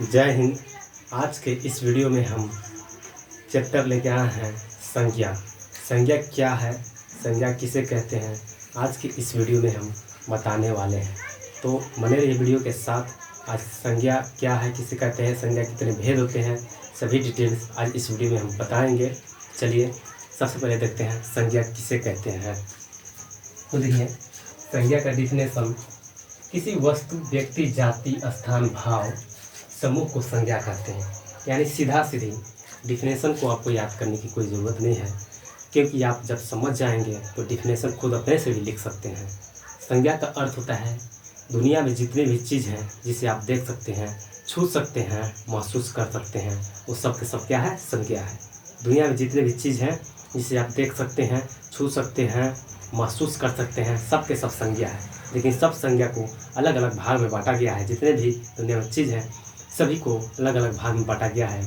जय हिंद। आज के इस वीडियो में हम चैप्टर लेके आए हैं संज्ञा। संज्ञा क्या है, संज्ञा किसे कहते हैं, आज की इस वीडियो में हम बताने वाले हैं। तो बने रहिए वीडियो के साथ। आज संज्ञा क्या है, किसे कहते हैं, संज्ञा कितने भेद होते हैं, सभी डिटेल्स आज इस वीडियो में हम बताएंगे। चलिए सबसे पहले देखते हैं संज्ञा किसे कहते हैं। तो देखिए, संज्ञा का डिफिनेशन किसी वस्तु, व्यक्ति, जाति, स्थान, भाव, समूह को संज्ञा कहते हैं। यानी सीधा सीधी डिफिनेशन को आपको याद करने की कोई ज़रूरत नहीं है, क्योंकि आप जब समझ जाएंगे तो डिफिनेशन खुद अपने से भी लिख सकते हैं। संज्ञा का अर्थ होता है दुनिया में जितनी भी चीज़ हैं जिसे आप देख सकते हैं, छू सकते हैं, महसूस कर सकते हैं, वो सब के सब क्या है, संज्ञा है। दुनिया में जितने भी चीज़ हैं जिसे आप देख सकते हैं, छू सकते हैं, महसूस कर सकते हैं, सब के सब संज्ञा है। लेकिन सब संज्ञा को अलग अलग भाग में बांटा गया है। जितने भी दुनिया में चीज़ हैं सभी को अलग अलग भाग में बांटा गया है।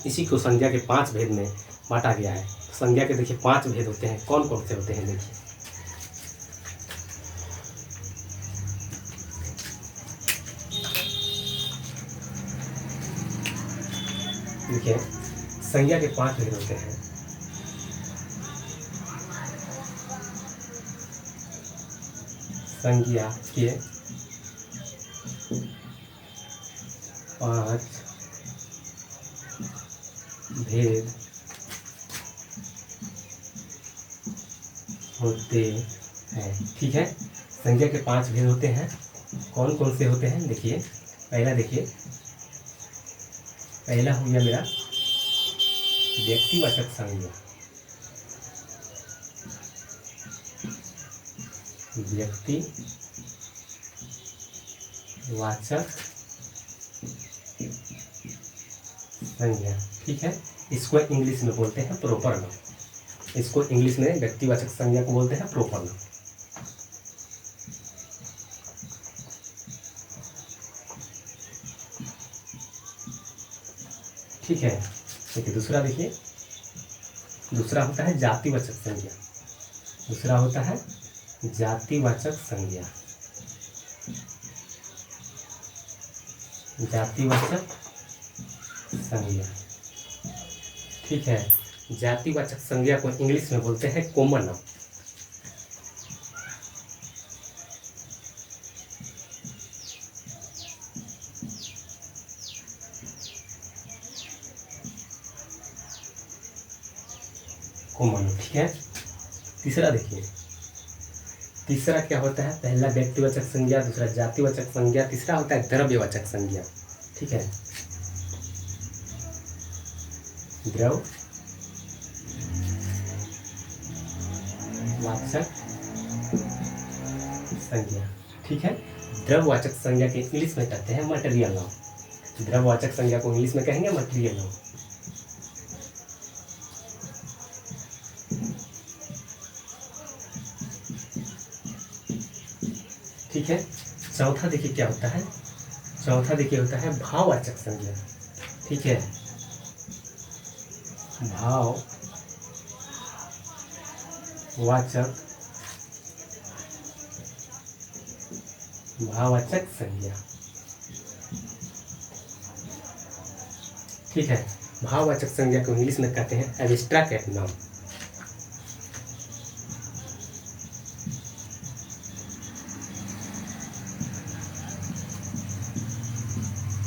इसी को संज्ञा के 5 भेद में बांटा गया है। संज्ञा के देखिए 5 भेद होते हैं। कौन कौन से होते हैं देखिए। देखिए, संज्ञा के 5 भेद होते हैं। संज्ञा के 5 भेद होते हैं। ठीक है, संज्ञा के 5 भेद होते हैं। कौन कौन से होते हैं देखिए। पहला देखिए, पहला हो गया मेरा व्यक्तिवाचक संज्ञा। व्यक्तिवाचक संज्ञा, ठीक है। इसको इंग्लिश में बोलते हैं प्रोपर नाउन। इसको इंग्लिश में व्यक्तिवाचक संज्ञा को बोलते हैं प्रोपर नाउन। ठीक है। देखिए दूसरा, देखिए दूसरा होता है जातिवाचक संज्ञा। दूसरा होता है जातिवाचक संज्ञा। जातिवाचक संज्ञा, ठीक है। जातिवाचक संज्ञा को इंग्लिश में बोलते हैं कॉमन नाउन। कॉमन, ठीक है। तीसरा देखिए, तीसरा क्या होता है, पहला व्यक्तिवाचक संज्ञा, दूसरा जातिवाचक संज्ञा, तीसरा होता है द्रव्यवाचक संज्ञा। ठीक है, द्रव्यवाचक संज्ञा, ठीक है। द्रव्यवाचक संज्ञा के इंग्लिश में कहते हैं मटेरियल नाउन। द्रव्यवाचक संज्ञा को इंग्लिश में कहेंगे मटेरियल नाउन। ठीक है। चौथा देखिए क्या होता है, चौथा देखिए होता है भाववाचक संज्ञा। ठीक है, भाववाचक संज्ञा, ठीक है। भाववाचक संज्ञा को इंग्लिश में कहते हैं एब्स्ट्रैक्ट नाउन।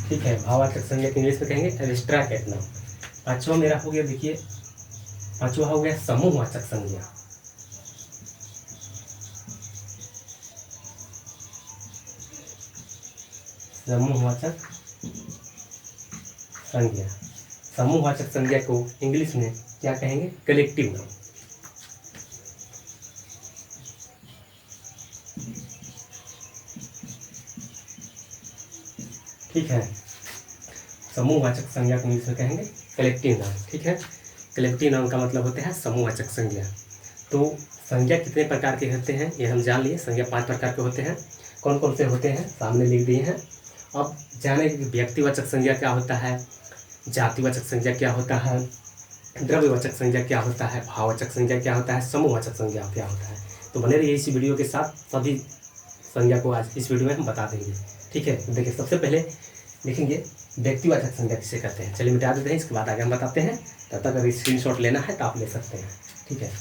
ठीक है, भाववाचक संज्ञा को इंग्लिश में कहेंगे एब्स्ट्रैक्ट नाउन। पांचवा मेरा हो गया, देखिए पांचवा हो गया समूहवाचक संज्ञा। समूहवाचक संज्ञा, समूहवाचक संज्ञा को इंग्लिश में क्या कहेंगे, कलेक्टिव नाउन। ठीक है, समूहवाचक संज्ञा को इंग्लिश में कहेंगे कलेक्टिव नाउन। ठीक है, कलेक्टिव नाउन का मतलब होता है समूहवाचक संज्ञा। तो संज्ञा कितने प्रकार के होते हैं ये हम जान लिए। संज्ञा 5 प्रकार के होते हैं। कौन कौन से होते हैं सामने लिख दिए हैं। अब जाने कि व्यक्तिवाचक संज्ञा क्या होता है, जातिवाचक संज्ञा क्या होता है, द्रव्यवाचक संज्ञा क्या होता है, भाववाचक संज्ञा क्या होता है, समूहवाचक संज्ञा क्या होता है। तो बने रहिए इसी वीडियो के साथ, सभी संज्ञा को आज इस वीडियो में हम बता देंगे। ठीक है, देखिए सबसे पहले लिखेंगे व्यक्तिवाचक संज्ञा किसे कहते हैं। चलिए मिटा देते हैं, इसके बाद आगे हम बताते हैं। तब तक अगर स्क्रीनशॉट लेना है तो आप ले सकते हैं, ठीक है।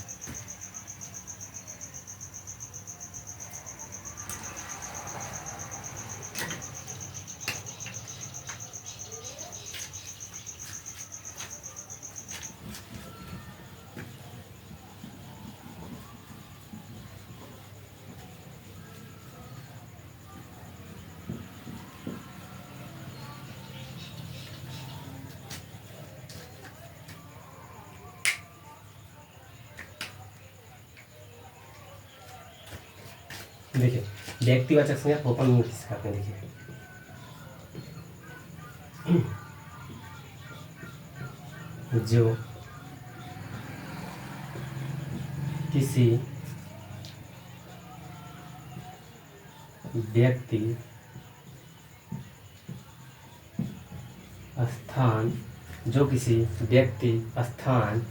देखिए व्यक्तिवाचक संज्ञा ओपन में किस कहते हैं। देखिए जो किसी व्यक्ति, स्थान, जो किसी व्यक्ति, स्थान,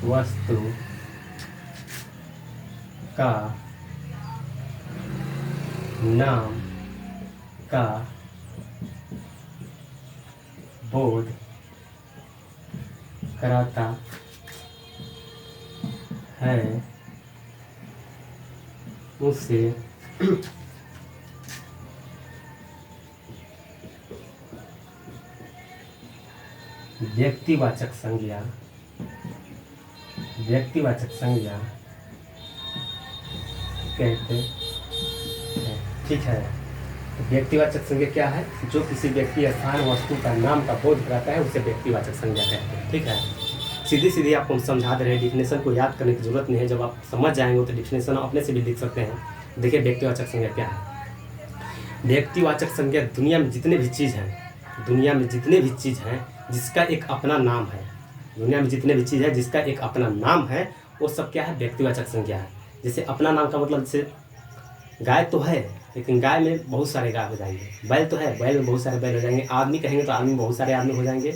वस्तु का नाम का बोध कराता है उसे व्यक्तिवाचक संज्ञा कहते हैं, ठीक है। तो व्यक्तिवाचक संज्ञा क्या है? जो किसी व्यक्ति, स्थान, वस्तु का नाम का बोध कराता है उसे व्यक्तिवाचक संज्ञा कहते हैं, ठीक है। सीधी सीधी आपको हम समझा दे रहे हैं, डिफिनेशन को याद करने की जरूरत नहीं है। जब आप समझ जाएंगे तो डिफिनेशन अपने से भी लिख सकते हैं। देखिए व्यक्तिवाचक संज्ञा क्या है। व्यक्तिवाचक संज्ञा दुनिया में जितने भी चीज़ हैं जिसका एक अपना नाम है, दुनिया में जितने भी चीज़ है जिसका एक अपना नाम है, वो सब क्या है? व्यक्तिवाचक संज्ञा है। जैसे अपना नाम का मतलब, जैसे गाय तो है लेकिन गाय में बहुत सारे गाय हो जाएंगे, बैल तो है बैल में बहुत सारे बैल हो जाएंगे, आदमी कहेंगे तो आदमी में बहुत सारे आदमी हो जाएंगे,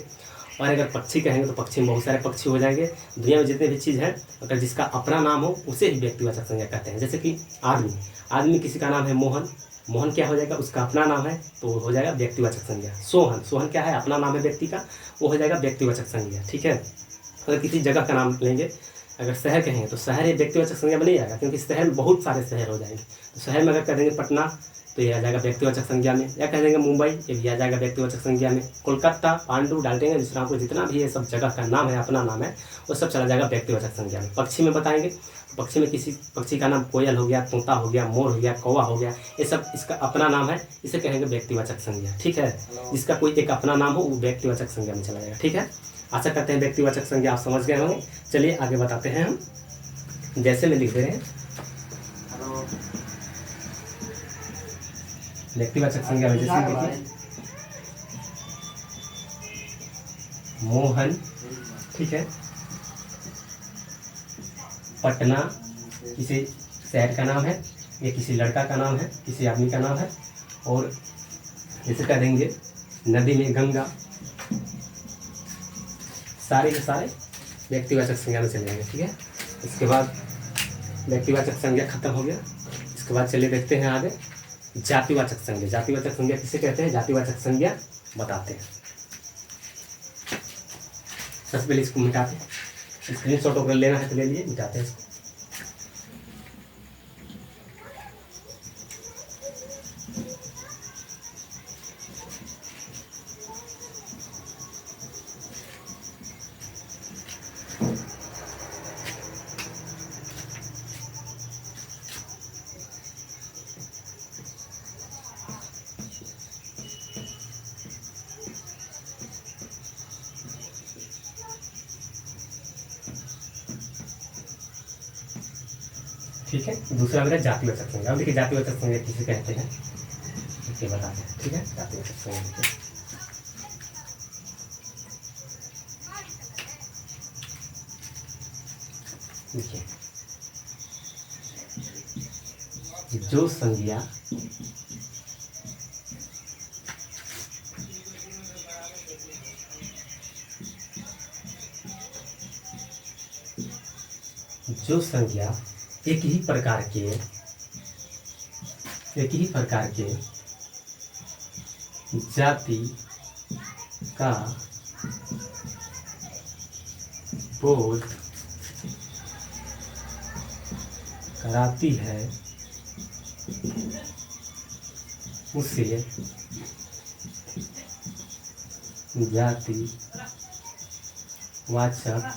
और अगर पक्षी कहेंगे तो पक्षी में बहुत सारे पक्षी हो जाएंगे। दुनिया में जितने भी चीज़ है अगर जिसका अपना नाम हो उसे ही व्यक्तिवाचक संज्ञा कहते हैं। जैसे कि आदमी किसी का नाम है मोहन क्या हो जाएगा? उसका अपना नाम है तो हो जाएगा व्यक्तिवाचक संज्ञा। सोहन क्या है? अपना नाम है व्यक्ति का, वो हो जाएगा व्यक्तिवाचक संज्ञा, ठीक है। अगर किसी जगह का नाम लेंगे, अगर शहर कहेंगे तो शहर ये व्यक्तिवाचक संज्ञा में नहीं आएगा, क्योंकि शहर में बहुत सारे शहर हो जाएंगे। तो शहर में अगर कह देंगे पटना तो ये आ जाएगा व्यक्तिवाचक संज्ञा में, या कह देंगे मुंबई, ये भी आ जाएगा व्यक्तिवाचक संज्ञा में। कोलकाता, पांडु, डालटेंगे, विश्रामपुर, जितना भी ये सब जगह का नाम है, अपना नाम है, वो सब चला जाएगा व्यक्तिवाचक संज्ञा में। पक्षी में बताएंगे, पक्षी में किसी पक्षी का नाम कोयल हो गया, तोता हो गया, मोर हो गया, कौवा हो गया, ये सब इसका अपना नाम है, इसे कहेंगे व्यक्तिवाचक संज्ञा, ठीक है। जिसका कोई एक अपना नाम हो वो व्यक्तिवाचक संज्ञा में चला जाएगा, ठीक है। आशा करते हैं व्यक्तिवाचक संज्ञा आप समझ गए होंगे। चलिए आगे बताते हैं हम। जैसे में लिख दे रहे हैं व्यक्तिवाचक संज्ञा में, जैसे देखिए मोहन, ठीक है। पटना किसी शहर का नाम है, या किसी लड़का का नाम है, किसी आदमी का नाम है। और जैसे कह देंगे नदी में गंगा, सारे के सारे व्यक्तिवाचक संज्ञा में चले जाएंगे, ठीक है। इसके बाद व्यक्तिवाचक संज्ञा खत्म हो गया। इसके बाद चलिए देखते हैं आगे जातिवाचक संज्ञा। जातिवाचक संज्ञा किसे कहते हैं? जातिवाचक संज्ञा बताते हैं। सबसे पहले इसको मिटाते हैं, स्क्रीनशॉट अगर लेना है तो ले लिए, मिटाते हैं इसको। ठीक है, दूसरा मेरा जातिवाचक संज्ञा। अब देखिए जातिवाचक संज्ञा किसे कहते हैं ये बताते हैं, ठीक है। जातिवाचक संज्ञा देखिए, जो संज्ञा एक ही प्रकार के जाति का बोध कराती है उसे जाति वाचक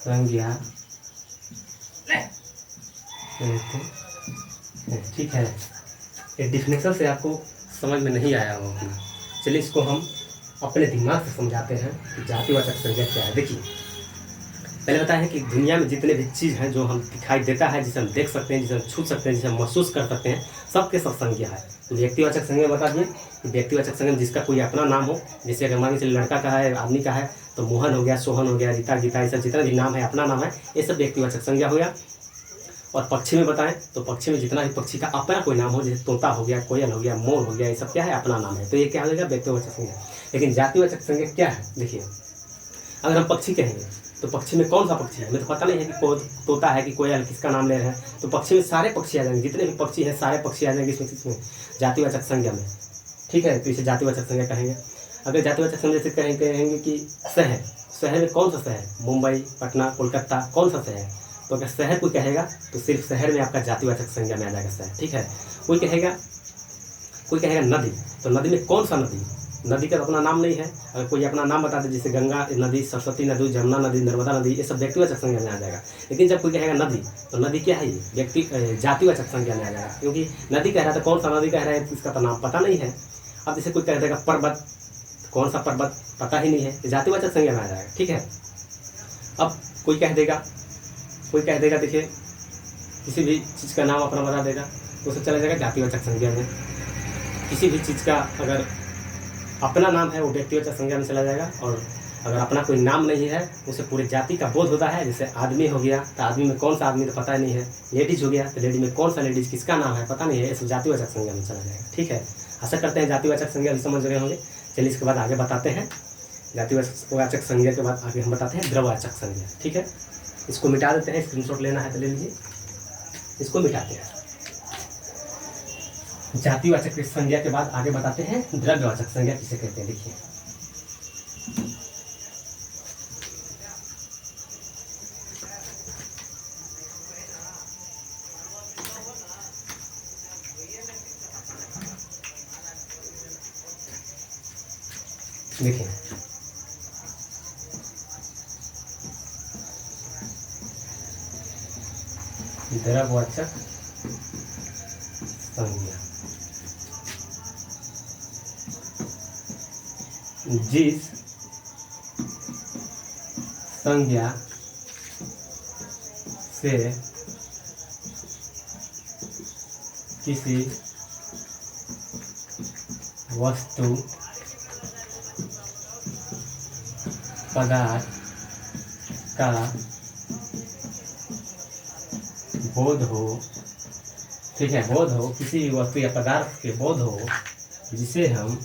संज्ञा कहते हैं। ठीक है, ये डिफिनेशन से आपको समझ में नहीं आया होगा अपना। चलिए इसको हम अपने दिमाग से समझाते हैं कि जातिवाचक संज्ञा क्या है। देखिए, पहले बताया है कि दुनिया में जितने भी चीज़ हैं जो हम दिखाई देता है, जिसे हम देख सकते हैं, जिसे हम छू सकते हैं, जिसे हम महसूस कर सकते हैं, सबके सब संज्ञा है। तो व्यक्तिवाचक संज्ञा बता दिए कि व्यक्तिवाचक संज्ञा जिसका कोई अपना नाम हो, जैसे अगर मान के चलिए लड़का का है, आदमी का है, तो मोहन हो गया, सोहन हो गया, रीता, गीता, ये सब जितना भी नाम है अपना नाम है, ये सब व्यक्तिवाचक संज्ञा हो गया। और पक्षी में बताएं तो पक्षी में जितना भी पक्षी का अपना कोई नाम हो, जैसे तोता हो गया, कोयल हो गया, मोर हो गया, ये सब क्या है, अपना नाम है, तो ये क्या हो जाएगा, व्यक्तिवाचक संज्ञा। लेकिन जातिवाचक संज्ञा क्या है? देखिए, अगर हम पक्षी कहेंगे तो पक्षी में कौन सा पक्षी है, हमें तो पता नहीं है कि तोता है कि कोयल, किसका नाम ले रहे हैं, तो पक्षी में सारे पक्षी आ जाएंगे, जितने भी पक्षी हैं सारे पक्षी आ जाएंगे इसमें जातिवाचक संज्ञा में। ठीक है, तो इसे जातिवाचक संज्ञा कहेंगे। अगर जातिवाचक संज्ञा से कहेंगे कि शहर, शहर में कौन सा शहर, मुंबई, पटना, कोलकाता, कौन सा शहर, तो अगर शहर कोई कहेगा तो सिर्फ शहर में आपका जातिवाचक संज्ञा में आ जाएगा शहर। ठीक है, कोई कहेगा नदी, तो नदी में कौन सा नदी, नदी का अपना नाम नहीं है। अगर कोई अपना नाम बता दे, जैसे गंगा नदी, सरस्वती नदी, जमुना नदी, नर्मदा नदी, ये सब व्यक्तिवाचक संज्ञा में आ जाएगा। लेकिन जब कोई कहेगा नदी, तो नदी क्या है, ये जातिवाचक संज्ञा में आ जाएगा, क्योंकि नदी कह रहा है तो कौन सा नदी कह रहा है इसका तो नाम पता नहीं है। अब जैसे कोई कह देगा पर्वत, कौन सा पर्वत पता ही नहीं है, तो जातिवाचक संज्ञा में आ जाएगा। ठीक है, अब कोई कह देगा देखिए किसी भी चीज़ का नाम अपना बता देगा तो उसे चला जाएगा जातिवाचक संज्ञा में। किसी भी चीज़ का अगर अपना नाम है वो व्यक्तिवाचक संज्ञा में चला जाएगा। और अगर अपना कोई नाम नहीं है, उसे पूरी जाति का बोध होता है। जैसे आदमी हो गया तो आदमी में कौन सा आदमी तो पता नहीं है, लेडीज हो गया तो लेडीज में कौन सा लेडीज, किसका नाम है पता नहीं है, इस जातिवाचक संज्ञा में चला जाएगा। ठीक है, आशा करते हैं जातिवाचक संज्ञा भी समझ रहे होंगे। चलिए इसके बाद आगे बताते हैं, जातिवाचक संज्ञा के बाद आगे हम बताते हैं द्रववाचक संज्ञा। ठीक है, इसको मिटा देते हैं, स्क्रीनशॉट लेना है तो ले लीजिए, इसको मिटाते हैं। जातिवाचक संज्ञा के बाद आगे बताते हैं द्रव्यवाचक संज्ञा किसे कहते हैं। देखिए, देखिए द्रव्यवाचक संज्ञा जिस संज्ञा से किसी वस्तु, पदार्थ का बोध हो, ठीक है, बोध हो, किसी भी वस्तु या पदार्थ के बोध हो, जिसे हम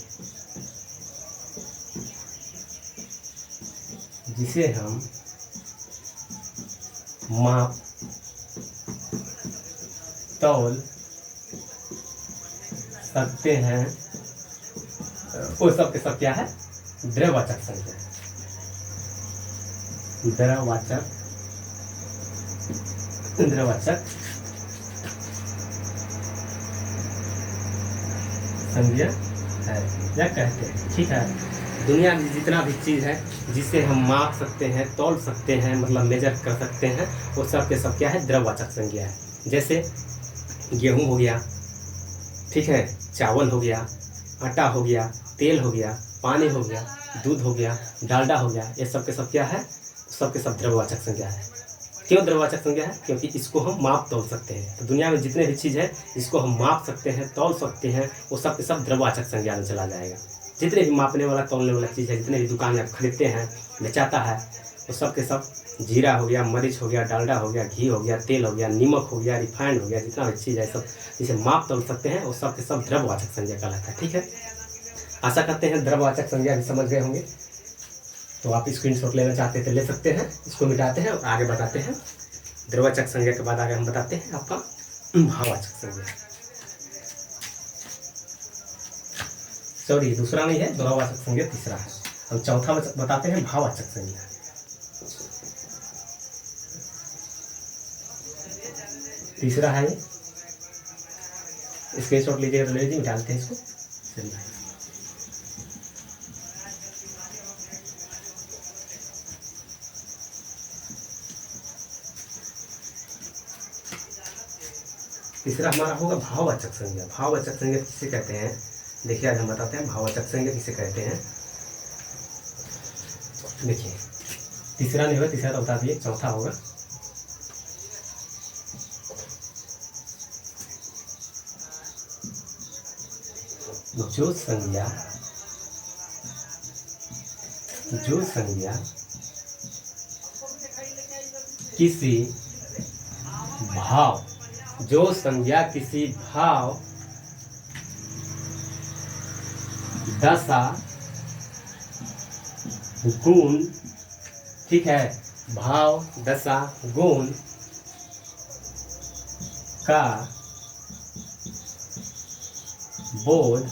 माप, तौल सकते हैं, वो सब के सब क्या है, द्रव्यवाचक संज्ञा। द्रव्यवाचक संज्ञा है या कहते हैं। ठीक है, दुनिया में जितना भी चीज़ है जिसे हम माप सकते हैं, तौल सकते हैं, मतलब मेजर कर सकते हैं, वो सब के सब क्या है, द्रव्यवाचक संज्ञा है। जैसे गेहूँ हो गया, ठीक है, चावल हो गया, आटा हो गया, तेल हो गया, पानी हो गया, दूध हो गया, डालडा हो गया, ये सब के सब क्या है, सब के सब द्रव्यवाचक संज्ञा है। क्यों द्रव्यवाचक संज्ञा है? क्योंकि इसको हम माप तौल सकते हैं। तो दुनिया में जितने भी चीज़ है इसको हम माप सकते हैं, तौल सकते हैं, वो सब के सब द्रव्यवाचक संज्ञा में चला जाएगा। जितने भी मापने वाला, तौलने वाला चीज़ है, जितने भी दुकान में आप खरीदते हैं, बेचाता है, वो सब के सब जीरा हो गया, मरीच हो गया, डालडा हो गया, घी हो गया, तेल हो गया, नमक हो गया, रिफाइंड हो गया, जितना भी चीज़ है सब जिसे माप तौल सकते हैं वो सब के सब द्रव्यवाचक संज्ञा कहलाता है। ठीक है, आशा करते हैं द्रव्यवाचक संज्ञा भी समझ गए होंगे। तो आप स्क्रीनशॉट लेना चाहते हैं तो ले सकते हैं। इसको मिटाते हैं और आगे बताते हैं। द्रव्यवाचक संज्ञा के बाद आगे हम बताते हैं आपका भाववाचक संज्ञा। सॉरी दूसरा नहीं है, द्वयवाचक संज्ञा तीसरा है। हम चौथा बताते हैं भाववाचक संज्ञा। तीसरा है ये, स्क्रीनशॉट लीजिएगा तो ले लीजिए, डालते हैं इसको। चलिए तीसरा हमारा होगा भाववाचक संज्ञा। भाववाचक संज्ञा किसे कहते हैं? देखिए आज हम बताते हैं भाववाचक संज्ञा किसे कहते हैं। देखिए तीसरा नहीं होगा, तीसरा तो बता दिए, चौथा होगा जो संज्ञा किसी भाव, जो संज्ञा किसी भाव, दशा, गुण, ठीक है, भाव, दशा, गुण का बोध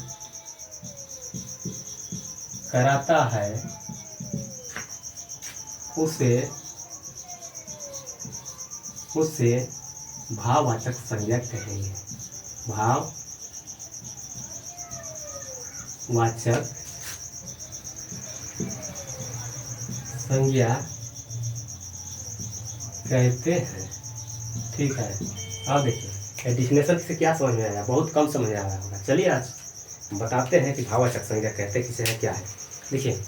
कराता है, उसे भाववाचक संज्ञा कहेंगे। भाववाचक संज्ञा कहते हैं। ठीक है, अब देखिए डिफिनेशन से क्या समझ में आया? बहुत कम समझ में आया होगा। चलिए आज बताते हैं कि भाववाचक संज्ञा कहते किसे है, क्या है। देखिए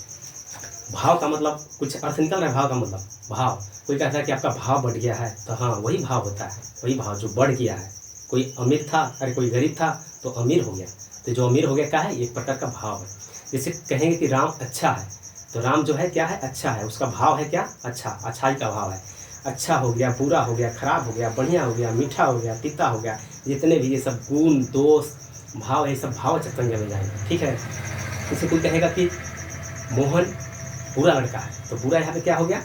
भाव का मतलब कुछ अर्थ निकल रहा है। भाव का मतलब भाव, कोई कहता है कि आपका भाव बढ़ गया है, तो हाँ वही भाव होता है, वही भाव जो बढ़ गया है। कोई अमीर था, अरे कोई गरीब था तो अमीर हो गया, तो जो अमीर हो गया क्या है? एक प्रकार का भाव है। जैसे कहेंगे कि राम अच्छा है, तो राम जो है क्या है? अच्छा है, उसका भाव है क्या? अच्छा, अच्छाई का भाव है। अच्छा हो गया, बुरा हो गया, खराब हो गया, बढ़िया हो गया, मीठा हो गया, तीता हो गया, जितने भी ये सब गुण दोष भाव, ये सब भाववाचक संज्ञा में जाएंगे। ठीक है, जैसे कोई कहेगा कि मोहन बुरा लड़का है, तो बुरा यहाँ पे क्या हो गया?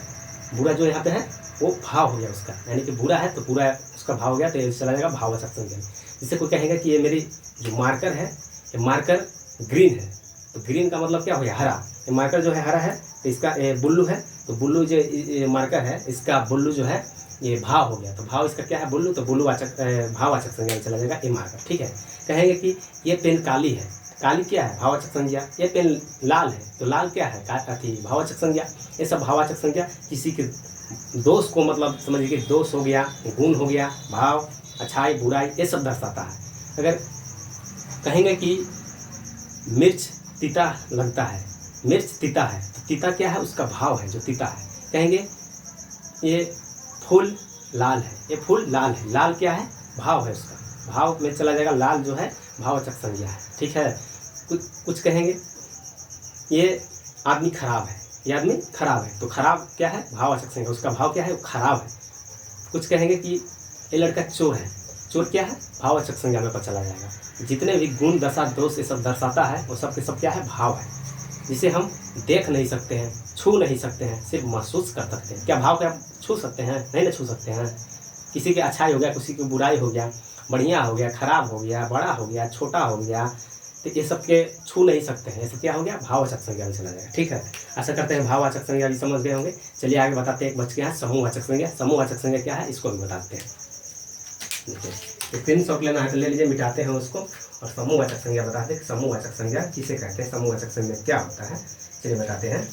बुरा जो यहाँ पे है वो भाव हो गया उसका, यानी कि बुरा है तो पूरा उसका भाव हो गया, तो ये चला जाएगा भाववाचक संज्ञा में। जिससे कोई कहेगा कि ये मेरी जो मार्कर है, ये मार्कर ग्रीन है, तो ग्रीन का मतलब क्या हो गया? हरा। ये मार्कर जो है हरा है, तो इसका बुल्लू है, तो बुल्लू जो मार्कर है, इसका बुल्लू जो है ये भाव हो गया, तो भाव इसका क्या है? बुल्लू, तो बुल्लूवाचक भाववाचक संज्ञा में चला जाएगा ये मार्कर। ठीक है, कहेंगे कि ये पेन काली है, काली क्या है? भाववाचक संज्ञा। ये पेन लाल है, तो लाल क्या है? अथी भाववाचक संज्ञा। ये सब भाववाचक संज्ञा किसी के दोष को, मतलब समझिए कि दोष हो गया, गुण हो गया, भाव, अच्छाई, बुराई, ये सब दर्शाता है। अगर कहेंगे कि मिर्च तीता लगता है, मिर्च तीता है, तो तीता क्या है? उसका भाव है जो तीता है। कहेंगे ये फूल लाल है, ये फूल लाल है, लाल क्या है? भाव है उसका, भाव में चला जाएगा। लाल जो है भाववाचक संज्ञा है। ठीक है, कुछ कहेंगे ये आदमी खराब है, ये आदमी खराब है, तो खराब क्या है? भाववाचक संज्ञा, उसका भाव क्या है? वो खराब है। कुछ कहेंगे कि ये लड़का चोर है, चोर क्या है? भाववाचक संज्ञा में पता चला जाएगा। जितने भी गुण, दशा, दोष ये सब दर्शाता है, वो सब के सब क्या है? भाव है, जिसे हम देख नहीं सकते हैं, छू नहीं सकते हैं, सिर्फ महसूस कर सकते हैं। क्या भाव को आप छू सकते हैं? नहीं ना छू सकते हैं। किसी की अच्छाई हो गया, किसी की बुराई हो गया, बढ़िया हो गया, खराब हो गया, बड़ा हो गया, छोटा हो गया, तो ये सब के छू नहीं सकते हैं। ऐसे क्या हो गया? भाववाचक संज्ञा में चला जाएगा। ठीक है, आशा करते हैं भाववाचक संज्ञा भी समझ गए होंगे। चलिए आगे बताते हैं, एक बच गया है समूहवाचक संज्ञा। समूहवाचक संज्ञा क्या है, इसको भी बताते हैं। देखिए स्क्रीनशॉट लेना है तो ले लीजिए, मिटाते हैं उसको, और समूहवाचक संज्ञा बताते हैं। समूहवाचक संज्ञा किसे कहते हैं, समूहवाचक संज्ञा क्या होता है, चलिए बताते हैं।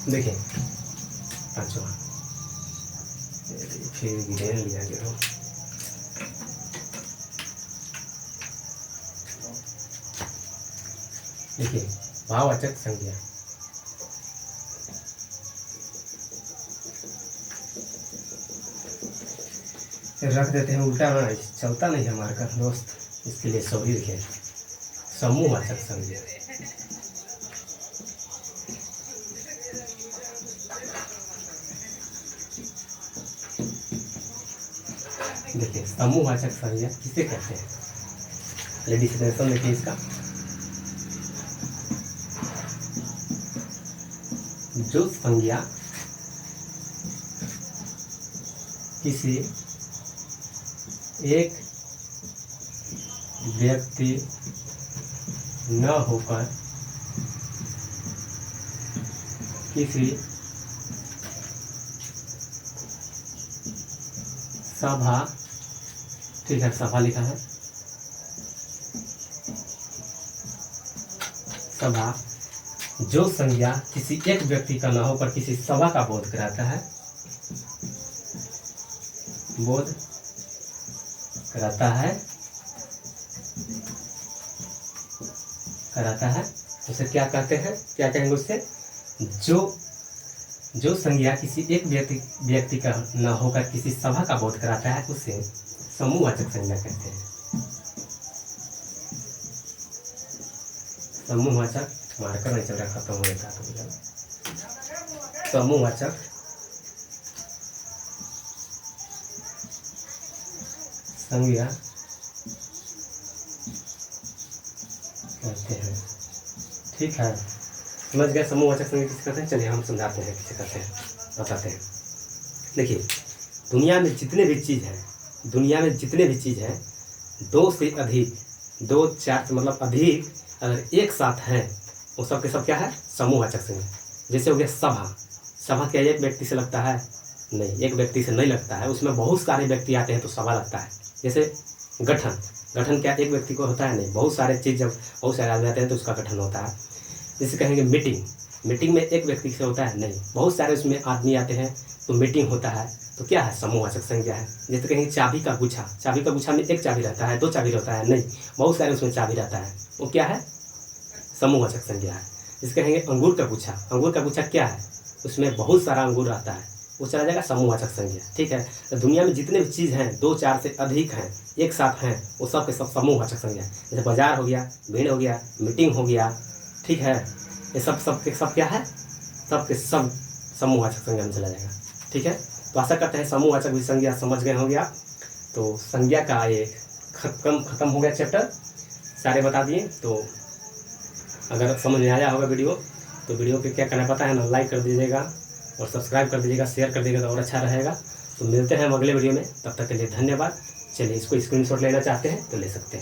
देखिए अच्छा, फिर गिरेन लिया गया। देखिए भाववाचक संज्ञा, रख देते हैं उल्टा ना, चलता नहीं है हमारे दोस्त, इसके लिए सॉरी लिखे। समूहवाचक संज्ञा, देखिए समूहवाचक संज्ञा किसे कहते हैं, लेडीज अटेंशन देखिए इसका। जो संज्ञा किसी एक व्यक्ति न होकर किसी सभा, ठीक है सभा लिखा है, सभा, जो संज्ञा किसी एक व्यक्ति का न होकर किसी सभा का बोध कराता है, बोध कराता है उसे क्या कहते हैं, क्या कहेंगे उससे, जो संज्ञा किसी एक व्यक्ति का न होकर किसी सभा का बोध कराता है उसे समूहवाचक संज्ञा कहते हैं। समूहवाचक मार्कर नहीं चल रहा, खत्म हो जाता है। समूहवाचक संज्ञा कहते हैं, ठीक है। समझ गए समूहवाचक संज्ञा किसे कहते हैं। चलिए हम समझाते हैं किसे कहते हैं, बताते हैं। देखिए दुनिया में जितने भी चीज़ हैं, दो से अधिक, दो चार मतलब अधिक अगर एक साथ हैं वो सब के सब क्या है, समूहवाचक संज्ञा। जैसे हो गया सभा क्या एक व्यक्ति से लगता है, नहीं एक व्यक्ति से नहीं लगता है, उसमें बहुत सारे व्यक्ति आते हैं तो सभा लगता है। जैसे गठन क्या एक व्यक्ति को होता है, नहीं बहुत सारे चीज़ जब बहुत सारे आदमी आते हैं तो उसका गठन होता है। जैसे कहेंगे मीटिंग में एक व्यक्ति से होता है, नहीं बहुत सारे उसमें आदमी आते हैं तो मीटिंग होता है, तो क्या है, समूहवाचक संज्ञा है। जैसे कहेंगे चाबी का गुच्छा में एक चाबी रहता है, दो चाबी रहता है, नहीं बहुत सारे उसमें चाबी रहता है, वो क्या है, समूहवाचक संज्ञा है। जैसे कहेंगे अंगूर का गुच्छा क्या है, उसमें बहुत सारा अंगूर रहता है, वो चला जाएगा समूहवाचक संज्ञा, ठीक है। तो दुनिया में जितने भी चीज़ हैं, दो चार से अधिक हैं, एक साथ हैं, वो सब के सब समूहवाचक संज्ञा है। जैसे बाजार हो गया, भीड़ हो गया, मीटिंग हो गया, ठीक है, ये सब के सब क्या है, सब के सब समूहवाचक संज्ञा में चला जाएगा, ठीक है। तो आशा करते हैं समूहवाचक भी संज्ञा समझ गए हो गया। तो संज्ञा का ये खत्म हो गया चैप्टर, सारे बता दिए। तो अगर समझ में आया होगा वीडियो, तो वीडियो पे क्या करना पता है ना, लाइक कर दीजिएगा और सब्सक्राइब कर दीजिएगा, शेयर कर दीजिएगा तो और अच्छा रहेगा। तो मिलते हैं हम अगले वीडियो में, तब तक के लिए धन्यवाद। चलिए इसको स्क्रीनशॉट लेना चाहते हैं तो ले सकते हैं।